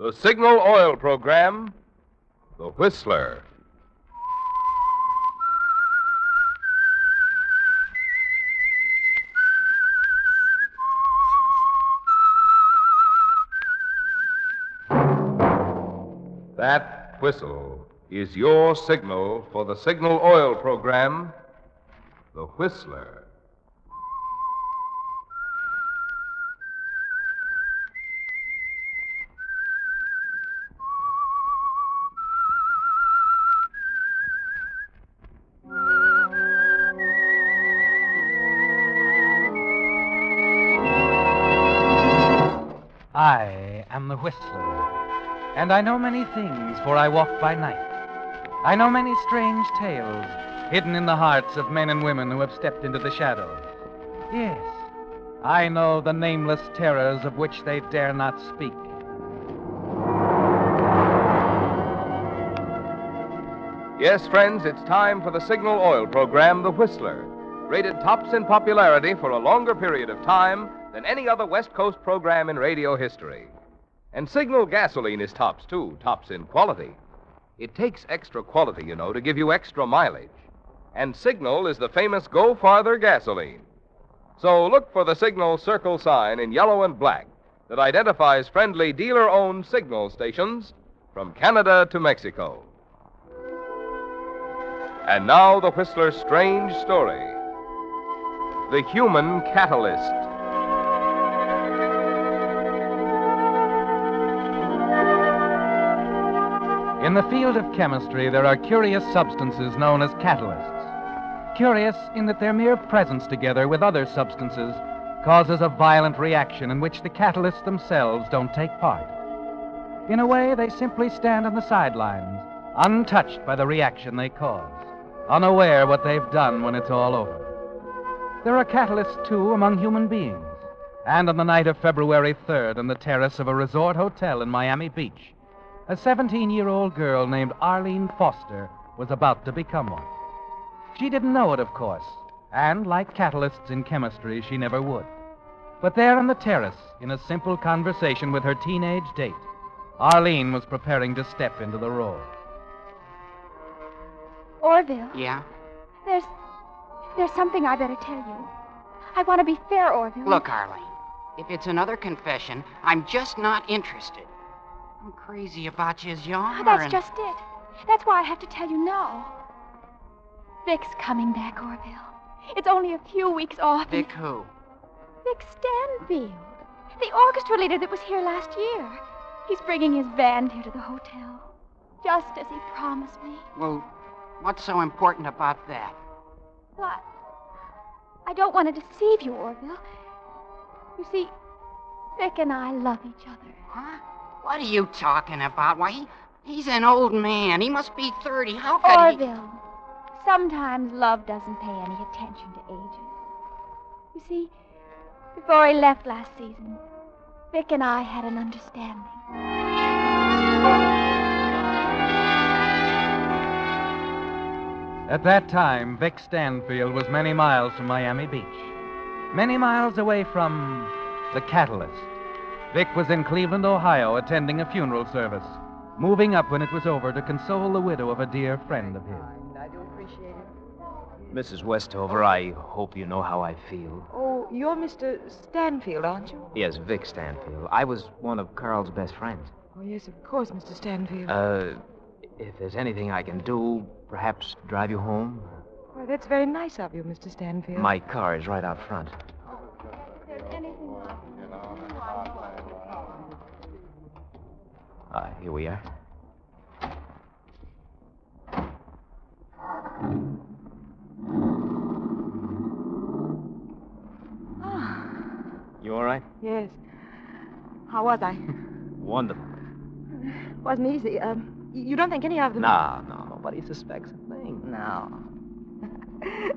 The Signal Oil Program, The Whistler. That whistle is your signal for the Signal Oil Program, The Whistler. I am the Whistler, and I know many things, for I walk by night. I know many strange tales hidden in the hearts of men and women who have stepped into the shadows. Yes, I know the nameless terrors of which they dare not speak. Yes, friends, it's time for the Signal Oil Program, The Whistler, rated tops in popularity for a longer period of time than any other West Coast program in radio history. And Signal gasoline is tops, too, tops in quality. It takes extra quality, you know, to give you extra mileage. And Signal is the famous Go Farther gasoline. So look for the Signal circle sign in yellow and black that identifies friendly dealer-owned Signal stations from Canada to Mexico. And now the Whistler's strange story. The Human Catalyst. In the field of chemistry, there are curious substances known as catalysts. Curious in that their mere presence together with other substances causes a violent reaction in which the catalysts themselves don't take part. In a way, they simply stand on the sidelines, untouched by the reaction they cause, unaware what they've done when it's all over. There are catalysts, too, among human beings. And on the night of February 3rd, on the terrace of a resort hotel in Miami Beach, a 17-year-old girl named Arlene Foster was about to become one. She didn't know it, of course, and like catalysts in chemistry, she never would. But there on the terrace, in a simple conversation with her teenage date, Arlene was preparing to step into the role. Orville. Yeah? There's something I better tell you. I want to be fair, Orville. Look, Arlene, if it's another confession, I'm just not interested. I'm crazy about you as you are. That's just it. That's why I have to tell you no. Vic's coming back, Orville. It's only a few weeks off. Vic who? Vic Stanfield. The orchestra leader that was here last year. He's bringing his band here to the hotel. Just as he promised me. Well, what's so important about that? But I don't want to deceive you, Orville. You see, Vic and I love each other. Huh? What are you talking about? Why, he's an old man. He must be 30. How could Orville, sometimes love doesn't pay any attention to ages. You see, before he left last season, Vic and I had an understanding. At that time, Vic Stanfield was many miles from Miami Beach. Many miles away from the catalyst. Vic was in Cleveland, Ohio, attending a funeral service, moving up when it was over to console the widow of a dear friend of his. I do appreciate it. Mrs. Westover, I hope you know how I feel. Oh, you're Mr. Stanfield, aren't you? Yes, Vic Stanfield. I was one of Carl's best friends. Oh, yes, of course, Mr. Stanfield. If there's anything I can do, perhaps drive you home? Well, that's very nice of you, Mr. Stanfield. My car is right out front. If there's anything Here we are. You all right? Yes. How was I? Wonderful. Wasn't easy. You don't think any of them... No, nobody suspects a thing. No.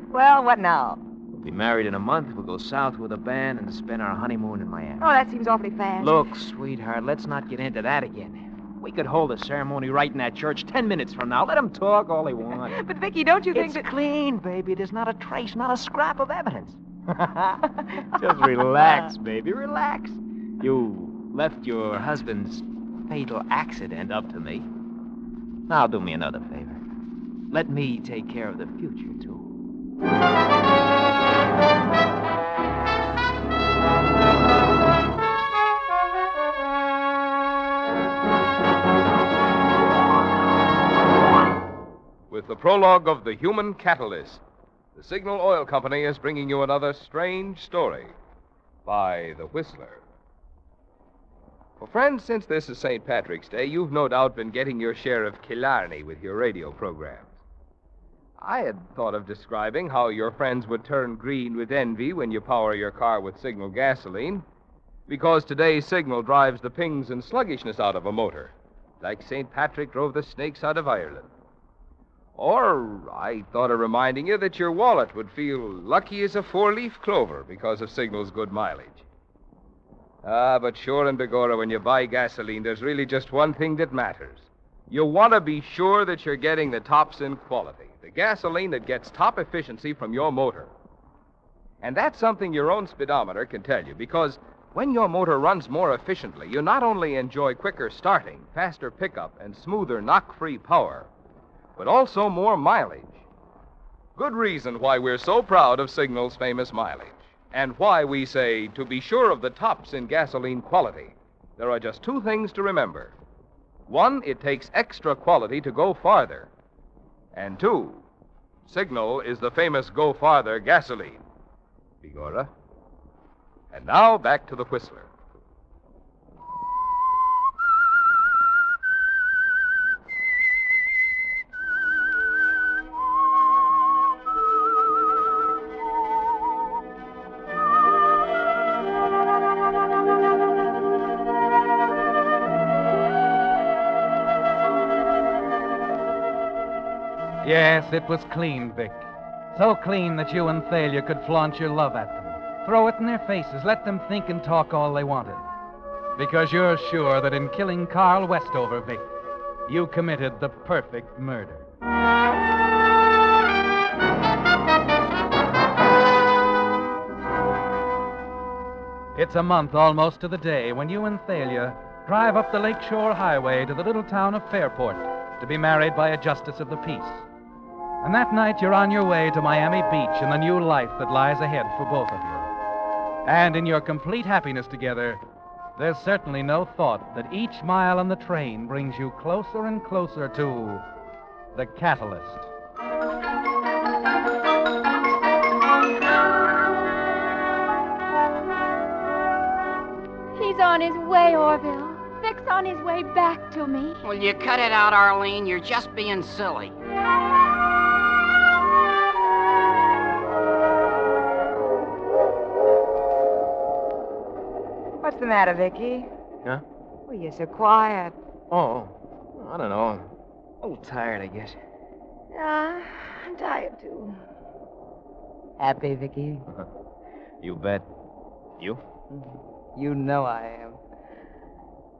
Well, what now? We'll be married in a month. We'll go south with a band and spend our honeymoon in Miami. Oh, that seems awfully fast. Look, sweetheart, let's not get into that again. We could hold a ceremony right in that church 10 minutes from now. Let them talk all they want. But, Vicky, don't you think It's clean, baby. There's not a trace, not a scrap of evidence. Just relax, baby. Relax. You left your husband's fatal accident up to me. Now do me another favor. Let me take care of the future, too. With the prologue of The Human Catalyst, the Signal Oil Company is bringing you another strange story by The Whistler. Well, friends, since this is St. Patrick's Day, you've no doubt been getting your share of Killarney with your radio programs. I had thought of describing how your friends would turn green with envy when you power your car with Signal gasoline, because today's Signal drives the pings and sluggishness out of a motor, like St. Patrick drove the snakes out of Ireland. Or I thought of reminding you that your wallet would feel lucky as a four-leaf clover because of Signal's good mileage. But sure and begorra, when you buy gasoline, there's really just one thing that matters. You want to be sure that you're getting the tops in quality, the gasoline that gets top efficiency from your motor. And that's something your own speedometer can tell you, because when your motor runs more efficiently, you not only enjoy quicker starting, faster pickup, and smoother knock-free power, but also more mileage. Good reason why we're so proud of Signal's famous mileage, and why we say, to be sure of the tops in gasoline quality, there are just two things to remember. One, it takes extra quality to go farther. And two, Signal is the famous Go Farther gasoline. Begorra. And now, back to the Whistler. Yes, it was clean, Vic. So clean that you and Thalia could flaunt your love at them. Throw it in their faces, let them think and talk all they wanted. Because you're sure that in killing Carl Westover, Vic, you committed the perfect murder. It's a month almost to the day when you and Thalia drive up the Lakeshore Highway to the little town of Fairport to be married by a justice of the peace. And that night you're on your way to Miami Beach in the new life that lies ahead for both of you. And in your complete happiness together, there's certainly no thought that each mile on the train brings you closer and closer to the catalyst. He's on his way, Orville. Vic's on his way back to me. Will you cut it out, Arlene? You're just being silly. What's the matter, Vicky? Huh? Oh, you're so quiet. Oh, I don't know. A little tired, I guess. Yeah, I'm tired, too. Happy, Vicky? You bet. You? You know I am.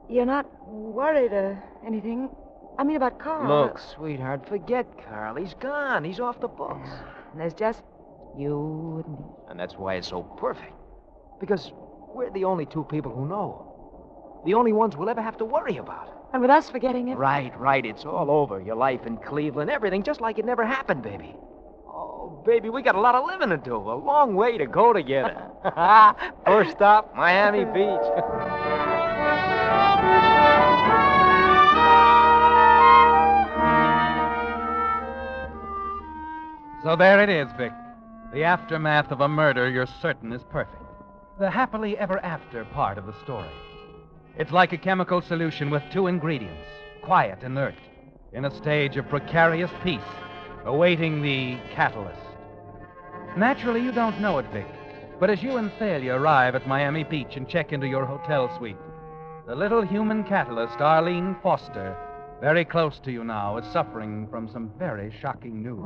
You're not worried or anything? I mean, about Carl. Look, sweetheart, forget Carl. He's gone. He's off the books. And there's just you and me. And that's why it's so perfect. Because we're the only two people who know. The only ones we'll ever have to worry about. And with us forgetting it? Right. It's all over. Your life in Cleveland, everything, just like it never happened, baby. Oh, baby, we got a lot of living to do. A long way to go together. First stop, Miami Beach. So there it is, Vic. The aftermath of a murder you're certain is perfect. The happily ever after part of the story. It's like a chemical solution with two ingredients, quiet, inert, in a stage of precarious peace, awaiting the catalyst. Naturally, you don't know it, Vic, but as you and Thalia arrive at Miami Beach and check into your hotel suite, the little human catalyst, Arlene Foster, very close to you now, is suffering from some very shocking news.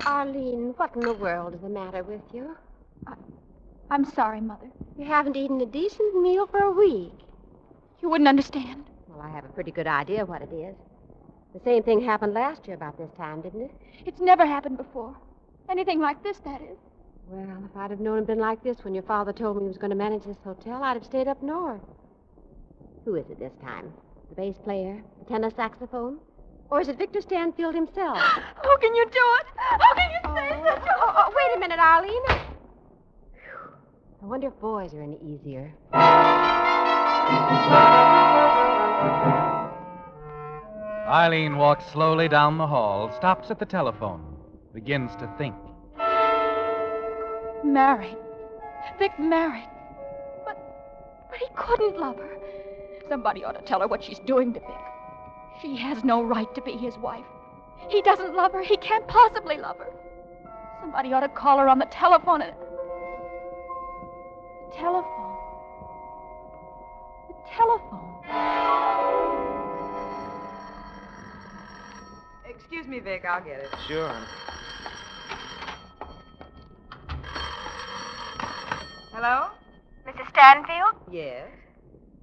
Arlene, what in the world is the matter with you? I'm sorry, Mother. You haven't eaten a decent meal for a week. You wouldn't understand. Well, I have a pretty good idea what it is. The same thing happened last year about this time, didn't it? It's never happened before. Anything like this, that is. Well, if I'd have known it'd been like this when your father told me he was going to manage this hotel, I'd have stayed up north. Who is it this time? The bass player? The tenor saxophone? Or is it Victor Stanfield himself? How can you do it? How can you say such a... Wait a minute, Arlene. I wonder if boys are any easier. Eileen walks slowly down the hall, stops at the telephone, begins to think. Married. Vic married. But he couldn't love her. Somebody ought to tell her what she's doing to Vic. She has no right to be his wife. He doesn't love her. He can't possibly love her. Somebody ought to call her on the telephone and... The telephone. The telephone. Excuse me, Vic. I'll get it. Sure, honey. Hello? Mrs. Stanfield? Yes.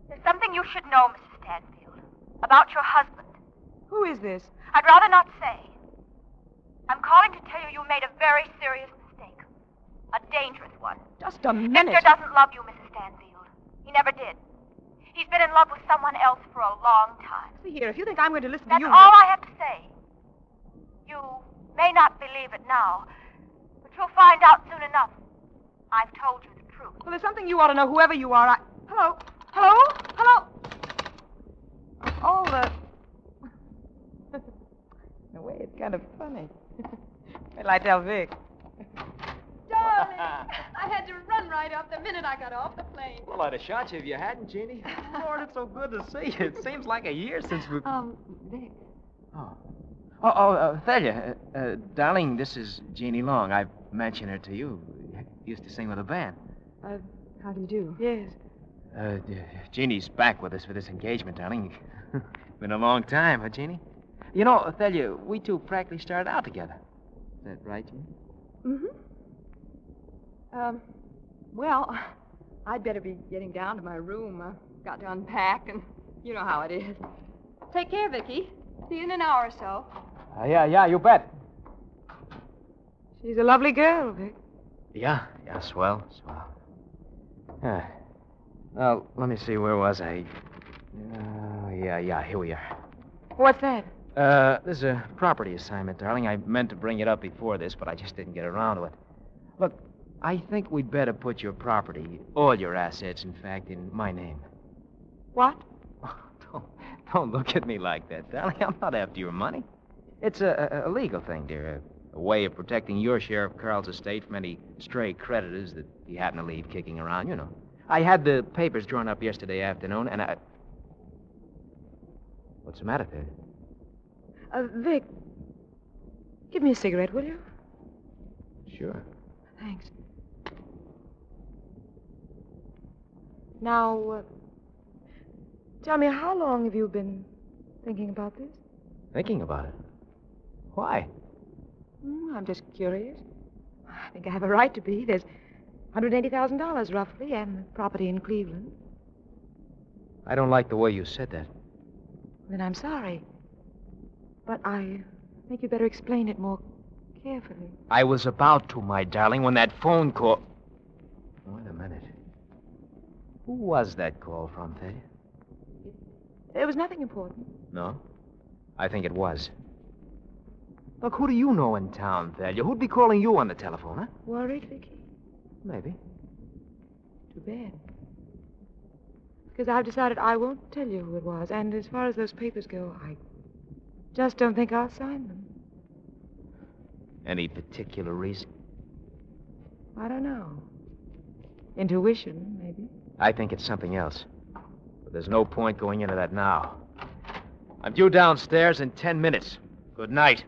There's something you should know, Mrs. Stanfield, about your husband. Who is this? I'd rather not say. I'm calling to tell you made a very serious mistake. A dangerous one. Just a minute. Victor doesn't love you, Mrs. Stanfield. He never did. He's been in love with someone else for a long time. See here, if you think I'm going to listen That's to you... all I have to say. You may not believe it now, but you'll find out soon enough. I've told you the truth. Well, there's something you ought to know, whoever you are. Hello? Hello? Hello? Oh, In a way, it's kind of funny. Wait till I tell Vic. Darling, I had to run right up the minute I got off the plane. Well, I'd have shot you if you hadn't, Jeannie. Lord, it's so good to see you. It seems like a year since we... Vic. Thalia, darling, this is Jeannie Long. I've mentioned her to you. Used to sing with a band. How do you do? Yes. Jeannie's back with us for this engagement, darling. Been a long time, huh, Jeannie? You know, Thalia, we two practically started out together. Is that right, Jeannie? Well, I'd better be getting down to my room. I've got to unpack, and you know how it is. Take care, Vicky. See you in an hour or so. Yeah, you bet. She's a lovely girl, Vic. Yeah, swell. Now, let me see, where was I? Yeah, here we are. What's that? This is a property assignment, darling. I meant to bring it up before this, but I just didn't get around to it. Look, I think we'd better put your property, all your assets, in fact, in my name. What? Don't look at me like that, darling. I'm not after your money. It's a legal thing, dear. A way of protecting your share of Carl's estate from any stray creditors that he happened to leave kicking around, you know. I had the papers drawn up yesterday afternoon, and I... What's the matter, there? Vic, give me a cigarette, will you? Sure. Thanks. Now, tell me, how long have you been thinking about this? Thinking about it? Why? I'm just curious. I think I have a right to be. There's $180,000 roughly, and the property in Cleveland. I don't like the way you said that. Then I'm sorry. But I think you better explain it more carefully. I was about to, my darling, when that phone call... Wait a minute. Who was that call from, Thalia? It was nothing important. No? I think it was. Look, who do you know in town, Thalia? Who'd be calling you on the telephone, huh? Worried, Vicky? Maybe. Too bad. Because I've decided I won't tell you who it was. And as far as those papers go, I just don't think I'll sign them. Any particular reason? I don't know. Intuition, maybe. I think it's something else. But there's no point going into that now. I'm due downstairs in 10 minutes. Good night.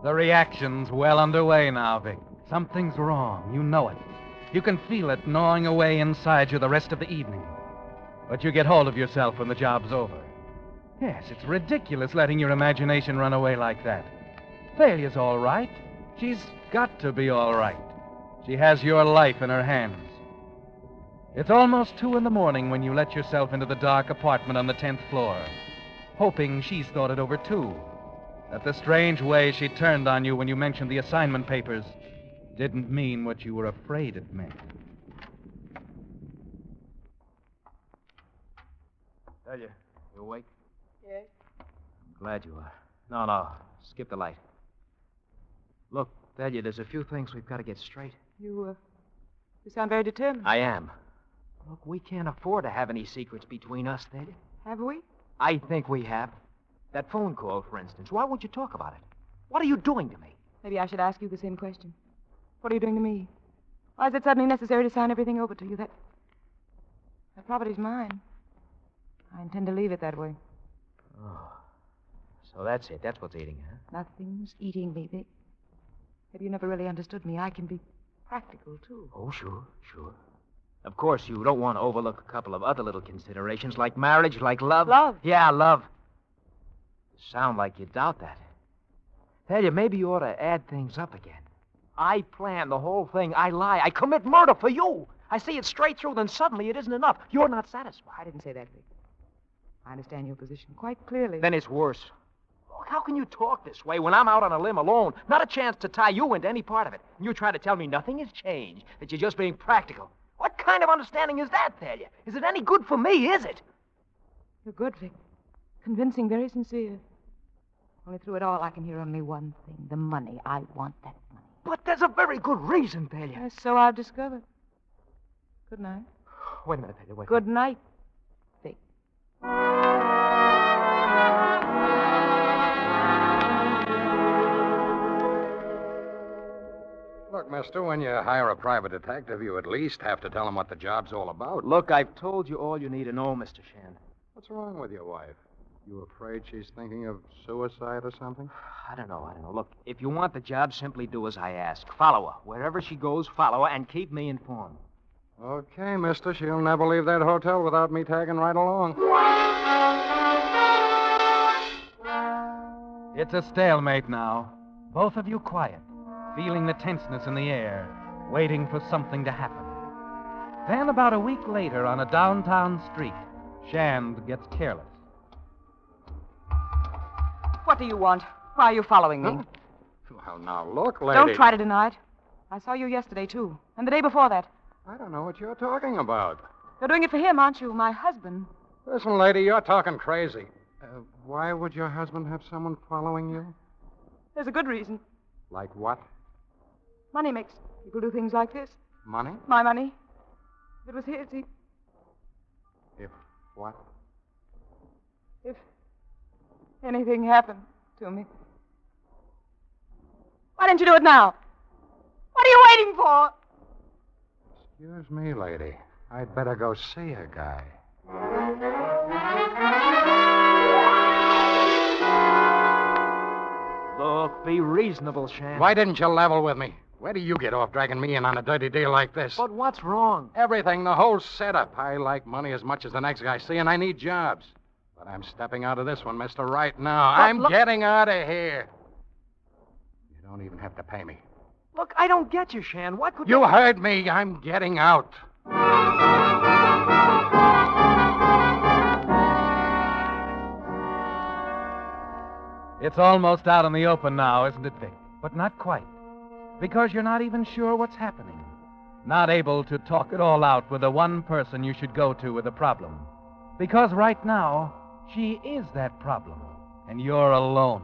The reaction's well underway now, Vic. Something's wrong. You know it. You can feel it gnawing away inside you the rest of the evening. But you get hold of yourself when the job's over. Yes, it's ridiculous letting your imagination run away like that. Thalia's all right. She's got to be all right. She has your life in her hands. It's almost 2 a.m. when you let yourself into the dark apartment on the 10th floor, hoping she's thought it over, too. That the strange way she turned on you when you mentioned the assignment papers didn't mean what you were afraid it meant. Thalia, you awake? Yes. I'm glad you are. No, skip the light. Look, Thalia, there's a few things we've got to get straight. You sound very determined. I am. Look, we can't afford to have any secrets between us, Thalia. Have we? I think we have. That phone call, for instance. Why won't you talk about it? What are you doing to me? Maybe I should ask you the same question. What are you doing to me? Why is it suddenly necessary to sign everything over to you? That property's mine. I intend to leave it that way. Oh. So that's it. That's what's eating you, huh? Nothing's eating me, Vic. Maybe you never really understood me. I can be practical, too. Oh, sure. Of course, you don't want to overlook a couple of other little considerations, like marriage, like love. Love? Yeah, love. You sound like you doubt that. Tell you, maybe you ought to add things up again. I plan the whole thing. I lie. I commit murder for you. I see it straight through, then suddenly it isn't enough. You're not satisfied. I didn't say that, Vic. I understand your position quite clearly. Then it's worse. Look, how can you talk this way when I'm out on a limb alone? Not a chance to tie you into any part of it. And you try to tell me nothing has changed, that you're just being practical. What kind of understanding is that, Thalia? Is it any good for me, is it? You're good, Vic. Convincing, very sincere. Only through it all, I can hear only one thing. The money. I want that money. But there's a very good reason, Thalia. Yes, so I've discovered. Good night. Wait a minute, Thalia, wait. Good night, Vic. Look, mister, when you hire a private detective, you at least have to tell him what the job's all about. Look, I've told you all you need to know, Mr. Shand. What's wrong with your wife? You afraid she's thinking of suicide or something? I don't know. Look, if you want the job, simply do as I ask. Follow her. Wherever she goes, follow her, and keep me informed. Okay, mister. She'll never leave that hotel without me tagging right along. It's a stalemate now. Both of you quiet, feeling the tenseness in the air, waiting for something to happen. Then, about a week later, on a downtown street, Shand gets careless. What do you want? Why are you following me? Huh? Well, now, look, lady. Don't try to deny it. I saw you yesterday, too. And the day before that. I don't know what you're talking about. You're doing it for him, aren't you? My husband. Listen, lady, you're talking crazy. Why would your husband have someone following you? There's a good reason. Like what? Money makes people do things like this. Money? My money. If it was his, he... If what? If anything happened to me. Why didn't you do it now? What are you waiting for? Excuse me, lady. I'd better go see a guy. Look, be reasonable, Shand. Why didn't you level with me? Where do you get off dragging me in on a dirty deal like this? But what's wrong? Everything, the whole setup. I like money as much as the next guy. See, and I need jobs. But I'm stepping out of this one, mister, right now. I'm getting out of here. You don't even have to pay me. Look, I don't get you, Shand. What could... You heard me. I'm getting out. It's almost out in the open now, isn't it, Vic? But not quite. Because you're not even sure what's happening. Not able to talk it all out with the one person you should go to with a problem. Because right now, she is that problem, and you're alone.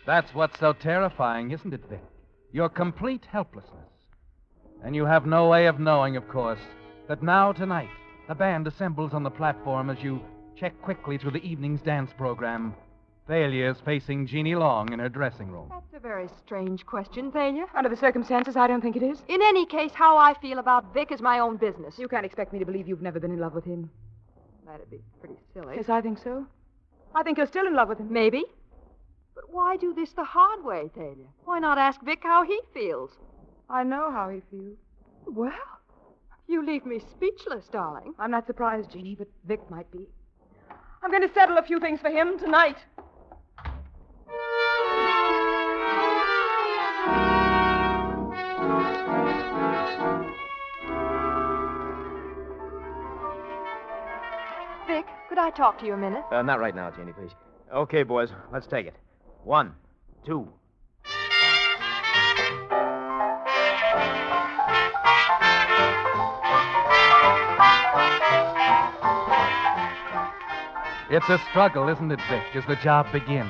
That's what's so terrifying, isn't it, Vic? Your complete helplessness. And you have no way of knowing, of course, that now tonight, the band assembles on the platform as you check quickly through the evening's dance program. Thalia is facing Jeannie Long in her dressing room. That's a very strange question, Thalia. Under the circumstances, I don't think it is. In any case, how I feel about Vic is my own business. You can't expect me to believe you've never been in love with him. That'd be pretty silly. Yes, I think so. I think you're still in love with him. Maybe. But why do this the hard way, Thalia? Why not ask Vic how he feels? I know how he feels. Well, you leave me speechless, darling. I'm not surprised, Jeannie, but Vic might be. I'm going to settle a few things for him tonight. Vic, could I talk to you a minute? Not right now, Janie, please. Okay, boys, let's take it. 1, 2. It's a struggle, isn't it, Vic, as the job begins?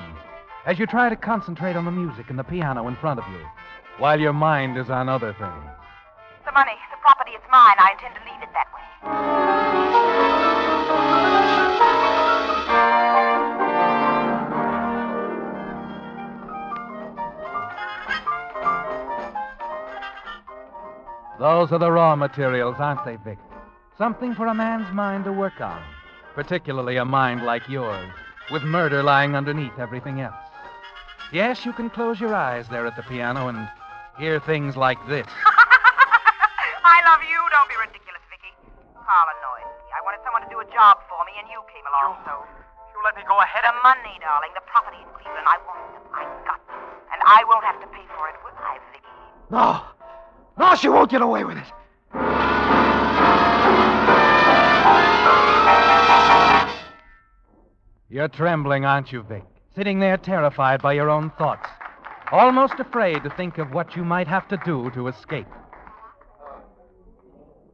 As you try to concentrate on the music and the piano in front of you, while your mind is on other things. The money, the property, it's mine. I intend to leave it that way. Those are the raw materials, aren't they, Vic? Something for a man's mind to work on. Particularly a mind like yours, with murder lying underneath everything else. Yes, you can close your eyes there at the piano and hear things like this. I love you. Don't be ridiculous, Vicky. Carl annoyed me. I wanted someone to do a job for me, and you came along, so... You let me go ahead. The money, darling. The property in Cleveland. I want them. I got them. And I won't have to pay for it, will I, Vicky? No. No, she won't get away with it. You're trembling, aren't you, Vic? Sitting there terrified by your own thoughts. Almost afraid to think of what you might have to do to escape.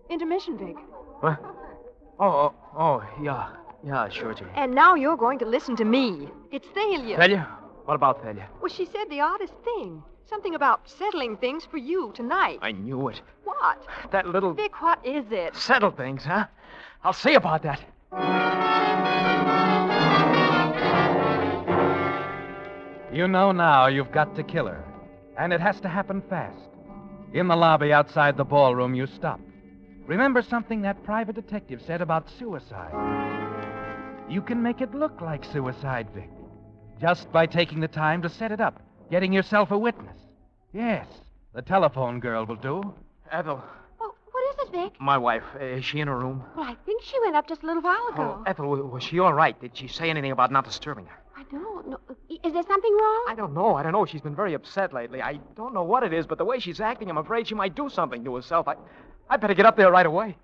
Intermission, Vic. What? Oh, yeah. Yeah, sure, Janie. And now you're going to listen to me. It's Thalia. Thalia? What about Thalia? Well, she said the oddest thing. Something about settling things for you tonight. I knew it. What? That little... Vic, what is it? Settle things, huh? I'll see about that. You know now you've got to kill her. And it has to happen fast. In the lobby outside the ballroom, you stop. Remember something that private detective said about suicide. You can make it look like suicide, Vic. Just by taking the time to set it up. Getting yourself a witness. Yes, the telephone girl will do. Ethel. Oh, what is it, Vic? My wife. Is she in her room? Well, I think she went up just a little while ago. Oh, Ethel, was she all right? Did she say anything about not disturbing her? I don't know. Is there something wrong? I don't know. She's been very upset lately. I don't know what it is, but the way she's acting, I'm afraid she might do something to herself. I'd better get up there right away.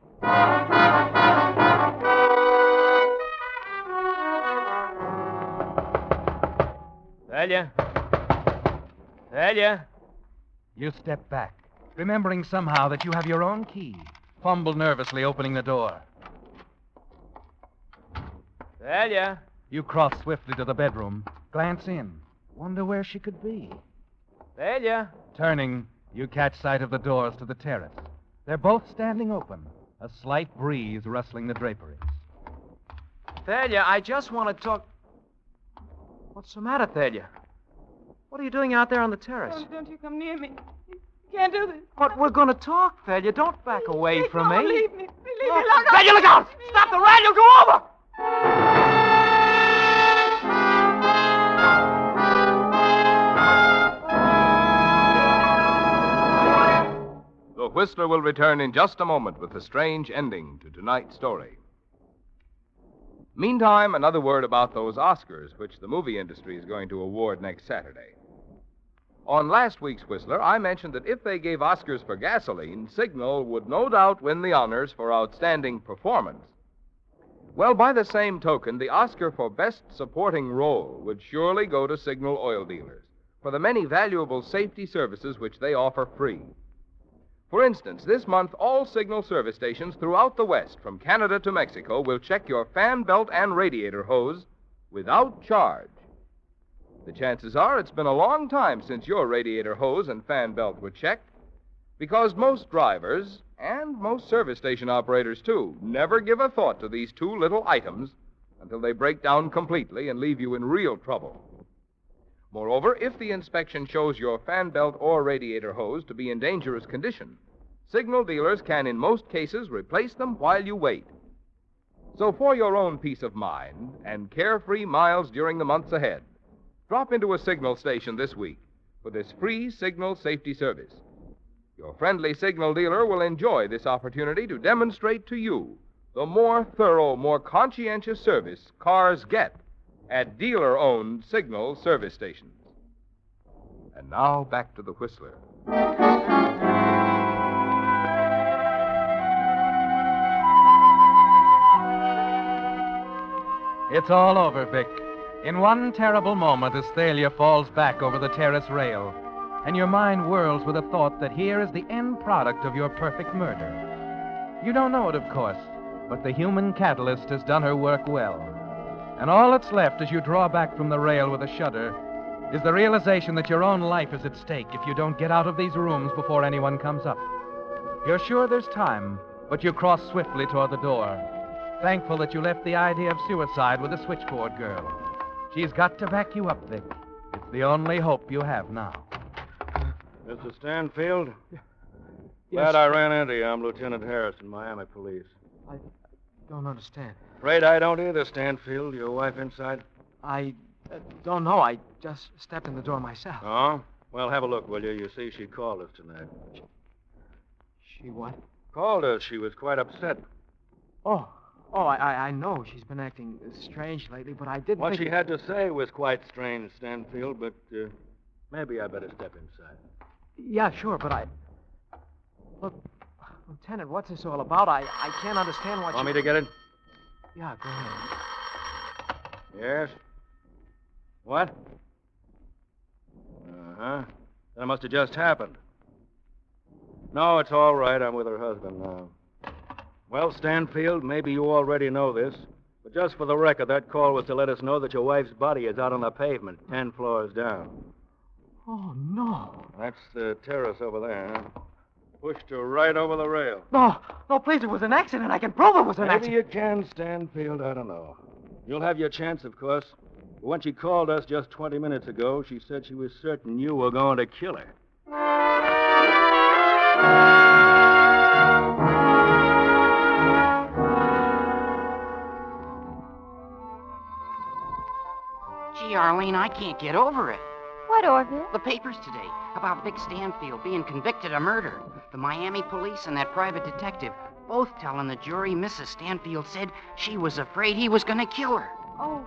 Thalia? Thalia? You step back, remembering somehow that you have your own key. Fumble nervously, opening the door. Thalia? You cross swiftly to the bedroom, glance in, wonder where she could be. Thalia? Turning, you catch sight of the doors to the terrace. They're both standing open, a slight breeze rustling the draperies. Thalia, I just want to talk... What's the matter, Thalia? What are you doing out there on the terrace? Don't you come near me. You can't do this. But we're going to talk, Thalia. Don't back away from me. Don't leave me. Leave me alone. Thalia, look out! Stop the rail, you'll go over! The Whistler will return in just a moment with the strange ending to tonight's story. Meantime, another word about those Oscars which the movie industry is going to award next Saturday. On last week's Whistler, I mentioned that if they gave Oscars for gasoline, Signal would no doubt win the honors for outstanding performance. Well, by the same token, the Oscar for Best Supporting Role would surely go to Signal oil dealers for the many valuable safety services which they offer free. For instance, this month, all Signal service stations throughout the West, from Canada to Mexico, will check your fan belt and radiator hose without charge. The chances are it's been a long time since your radiator hose and fan belt were checked, because most drivers, and most service station operators, too, never give a thought to these two little items until they break down completely and leave you in real trouble. Moreover, if the inspection shows your fan belt or radiator hose to be in dangerous condition, Signal dealers can, in most cases, replace them while you wait. So for your own peace of mind and carefree miles during the months ahead, drop into a Signal station this week for this free Signal safety service. Your friendly Signal dealer will enjoy this opportunity to demonstrate to you the more thorough, more conscientious service cars get at dealer-owned Signal service stations. And now, back to the Whistler. It's all over, Vic. In one terrible moment, as Thalia falls back over the terrace rail, and your mind whirls with a thought that here is the end product of your perfect murder. You don't know it, of course, but the human catalyst has done her work well. And all that's left as you draw back from the rail with a shudder is the realization that your own life is at stake if you don't get out of these rooms before anyone comes up. You're sure there's time, but you cross swiftly toward the door, thankful that you left the idea of suicide with the switchboard girl. She's got to back you up, Vic. It's the only hope you have now. Mr. Stanfield? Yes. Glad I ran into you. I'm Lieutenant Harrison, Miami Police. I don't understand. Afraid I don't either, Stanfield. Your wife inside? I don't know. I just stepped in the door myself. Oh? Well, have a look, will you? You see, she called us tonight. She what? Called us. She was quite upset. Oh, I know she's been acting strange lately, but I didn't What think... she had to say was quite strange, Stanfield, but maybe I better step inside. Yeah, sure, but I... Look, Lieutenant, what's this all about? I can't understand what Want me to get it? Yeah, go ahead. Yes? What? Uh-huh. That must have just happened. No, it's all right. I'm with her husband now. Well, Stanfield, maybe you already know this, but just for the record, that call was to let us know that your wife's body is out on the pavement, 10 floors down. Oh, no. That's the terrace over there, huh? Pushed her right over the rail. No, please, it was an accident. I can prove it was an accident. Maybe you can, Stanfield. I don't know. You'll have your chance, of course. But when she called us just 20 minutes ago, she said she was certain you were going to kill her. Gee, Arlene, I can't get over it. What, Orville? The papers today about Vic Stanfield being convicted of murder. The Miami police and that private detective both telling the jury Mrs. Stanfield said she was afraid he was going to kill her. Oh,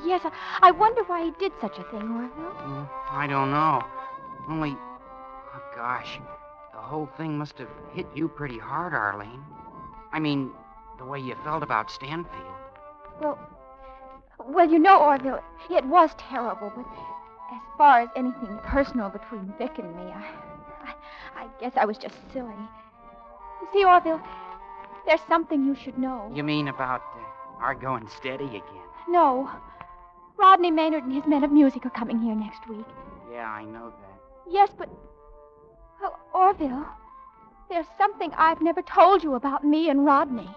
yes. I wonder why he did such a thing, Orville. I don't know. Only, oh, gosh, the whole thing must have hit you pretty hard, Arlene. I mean, the way you felt about Stanfield. Well, you know, Orville, it was terrible, but as far as anything personal between Vic and me, I guess I was just silly. You see, Orville, there's something you should know. You mean about our going steady again? No. Rodney Maynard and his men of music are coming here next week. Yeah, I know that. Yes, but... Well, Orville, there's something I've never told you about me and Rodney.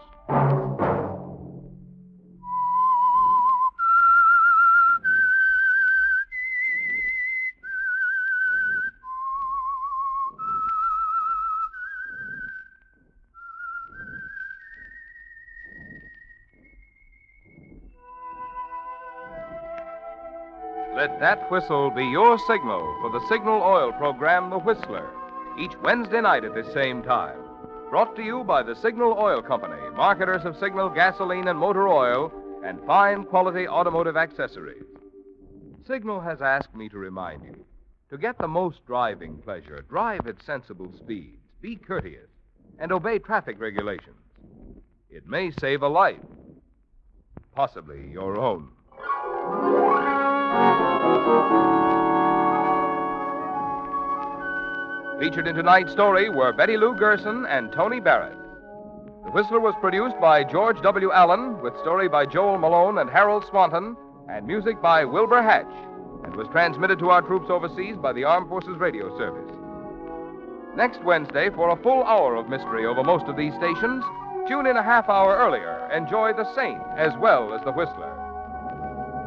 Let that whistle be your signal for the Signal Oil program, The Whistler, each Wednesday night at this same time. Brought to you by the Signal Oil Company, marketers of Signal gasoline and motor oil and fine quality automotive accessories. Signal has asked me to remind you, to get the most driving pleasure, drive at sensible speeds, be courteous, and obey traffic regulations. It may save a life, possibly your own. Featured in tonight's story were Betty Lou Gerson and Tony Barrett. The Whistler was produced by George W. Allen, with story by Joel Malone and Harold Swanton, and music by Wilbur Hatch, and was transmitted to our troops overseas by the Armed Forces Radio Service. Next Wednesday, for a full hour of mystery over most of these stations, tune in a half hour earlier. Enjoy The Saint as well as The Whistler.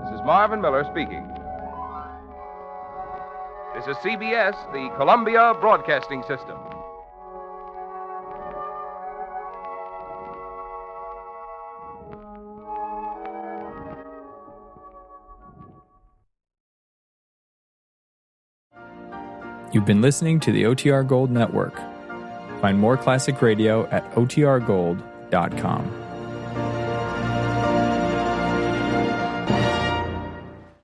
This is Marvin Miller speaking. This is CBS, the Columbia Broadcasting System. You've been listening to the OTR Gold Network. Find more classic radio at otrgold.com.